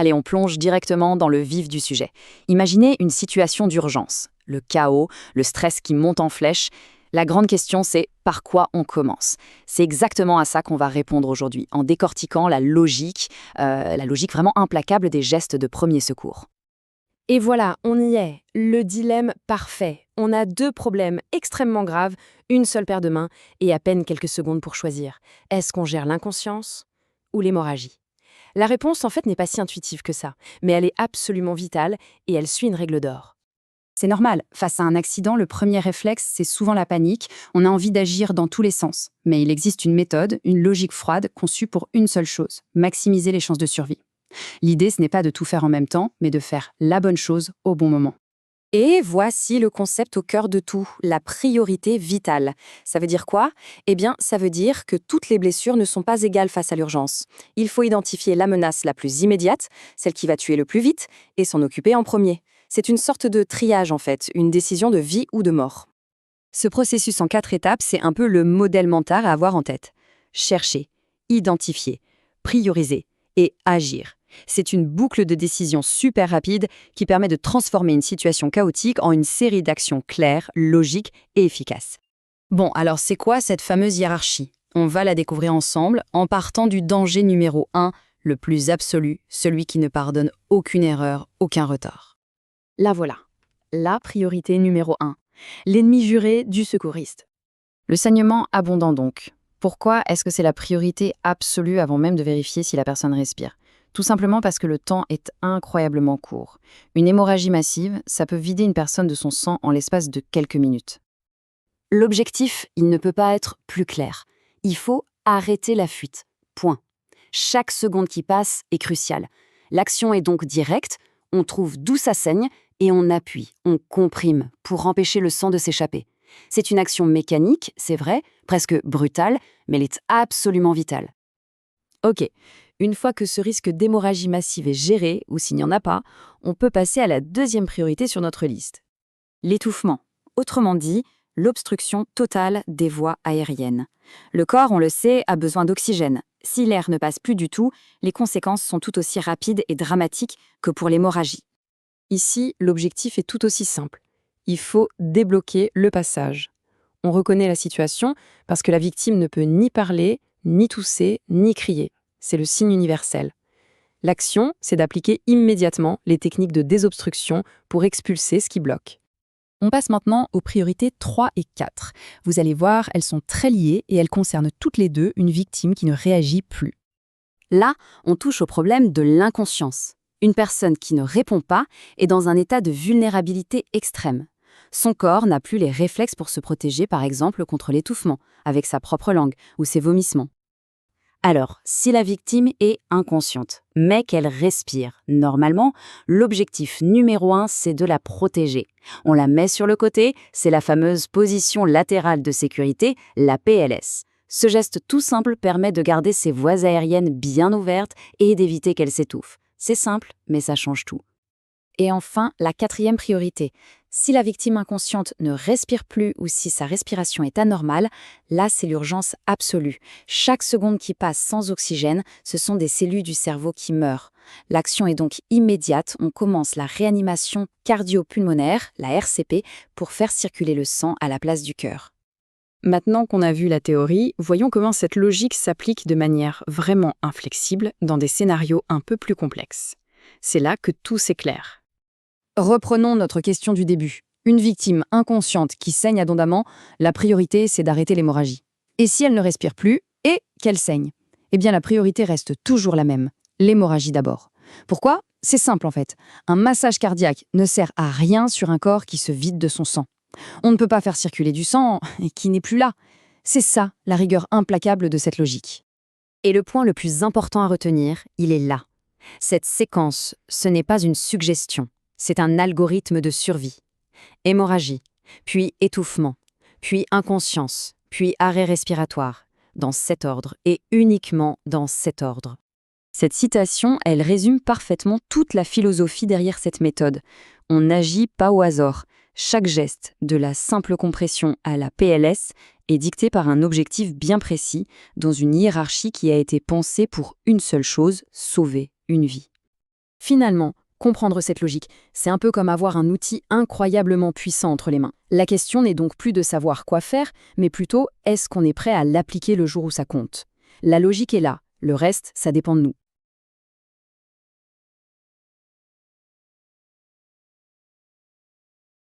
Allez, on plonge directement dans le vif du sujet. Imaginez une situation d'urgence. Le chaos, le stress qui monte en flèche. La grande question, c'est par quoi on commence? C'est exactement à ça qu'on va répondre aujourd'hui, en décortiquant la logique vraiment implacable des gestes de premier secours. Et voilà, on y est, le dilemme parfait. On a deux problèmes extrêmement graves, une seule paire de mains et à peine quelques secondes pour choisir. Est-ce qu'on gère l'inconscience ou l'hémorragie? La réponse, en fait, n'est pas si intuitive que ça, mais elle est absolument vitale et elle suit une règle d'or. C'est normal, face à un accident, le premier réflexe, c'est souvent la panique. On a envie d'agir dans tous les sens. Mais il existe une méthode, une logique froide, conçue pour une seule chose, maximiser les chances de survie. L'idée, ce n'est pas de tout faire en même temps, mais de faire la bonne chose au bon moment. Et voici le concept au cœur de tout, la priorité vitale. Ça veut dire quoi? Eh bien, ça veut dire que toutes les blessures ne sont pas égales face à l'urgence. Il faut identifier la menace la plus immédiate, celle qui va tuer le plus vite, et s'en occuper en premier. C'est une sorte de triage en fait, une décision de vie ou de mort. Ce processus en 4 étapes, c'est un peu le modèle mental à avoir en tête. Chercher, identifier, prioriser et agir. C'est une boucle de décision super rapide qui permet de transformer une situation chaotique en une série d'actions claires, logiques et efficaces. Bon, alors c'est quoi cette fameuse hiérarchie? On va la découvrir ensemble en partant du danger numéro 1, le plus absolu, celui qui ne pardonne aucune erreur, aucun retard. La voilà, la priorité numéro 1, l'ennemi juré du secouriste. Le saignement abondant donc. Pourquoi est-ce que c'est la priorité absolue avant même de vérifier si la personne respire? Tout simplement parce que le temps est incroyablement court. Une hémorragie massive, ça peut vider une personne de son sang en l'espace de quelques minutes. L'objectif, il ne peut pas être plus clair. Il faut arrêter la fuite. Point. Chaque seconde qui passe est cruciale. L'action est donc directe, on trouve d'où ça saigne et on appuie, on comprime pour empêcher le sang de s'échapper. C'est une action mécanique, c'est vrai, presque brutale, mais elle est absolument vitale. Ok, une fois que ce risque d'hémorragie massive est géré, ou s'il n'y en a pas, on peut passer à la deuxième priorité sur notre liste. L'étouffement, autrement dit, l'obstruction totale des voies aériennes. Le corps, on le sait, a besoin d'oxygène. Si l'air ne passe plus du tout, les conséquences sont tout aussi rapides et dramatiques que pour l'hémorragie. Ici, l'objectif est tout aussi simple. Il faut débloquer le passage. On reconnaît la situation parce que la victime ne peut ni parler, ni tousser, ni crier. C'est le signe universel. L'action, c'est d'appliquer immédiatement les techniques de désobstruction pour expulser ce qui bloque. On passe maintenant aux priorités 3 et 4. Vous allez voir, elles sont très liées et elles concernent toutes les deux une victime qui ne réagit plus. Là, on touche au problème de l'inconscience. Une personne qui ne répond pas est dans un état de vulnérabilité extrême. Son corps n'a plus les réflexes pour se protéger, par exemple, contre l'étouffement, avec sa propre langue ou ses vomissements. Alors, si la victime est inconsciente, mais qu'elle respire, normalement, l'objectif numéro 1, c'est de la protéger. On la met sur le côté, c'est la fameuse position latérale de sécurité, la PLS. Ce geste tout simple permet de garder ses voies aériennes bien ouvertes et d'éviter qu'elle s'étouffe. C'est simple, mais ça change tout. Et enfin, la 4e priorité. Si la victime inconsciente ne respire plus ou si sa respiration est anormale, là c'est l'urgence absolue. Chaque seconde qui passe sans oxygène, ce sont des cellules du cerveau qui meurent. L'action est donc immédiate, on commence la réanimation cardio-pulmonaire, la RCP, pour faire circuler le sang à la place du cœur. Maintenant qu'on a vu la théorie, voyons comment cette logique s'applique de manière vraiment inflexible dans des scénarios un peu plus complexes. C'est là que tout s'éclaire. Reprenons notre question du début. Une victime inconsciente qui saigne abondamment, la priorité c'est d'arrêter l'hémorragie. Et si elle ne respire plus et qu'elle saigne? Eh bien la priorité reste toujours la même, l'hémorragie d'abord. Pourquoi? C'est simple en fait. Un massage cardiaque ne sert à rien sur un corps qui se vide de son sang. On ne peut pas faire circuler du sang qui n'est plus là. C'est ça la rigueur implacable de cette logique. Et le point le plus important à retenir, il est là. Cette séquence, ce n'est pas une suggestion. C'est un algorithme de survie. Hémorragie, puis étouffement, puis inconscience, puis arrêt respiratoire, dans cet ordre et uniquement dans cet ordre. Cette citation, elle résume parfaitement toute la philosophie derrière cette méthode. On n'agit pas au hasard. Chaque geste, de la simple compression à la PLS, est dicté par un objectif bien précis, dans une hiérarchie qui a été pensée pour une seule chose, sauver une vie. Finalement, comprendre cette logique, c'est un peu comme avoir un outil incroyablement puissant entre les mains. La question n'est donc plus de savoir quoi faire, mais plutôt est-ce qu'on est prêt à l'appliquer le jour où ça compte. La logique est là, le reste, ça dépend de nous.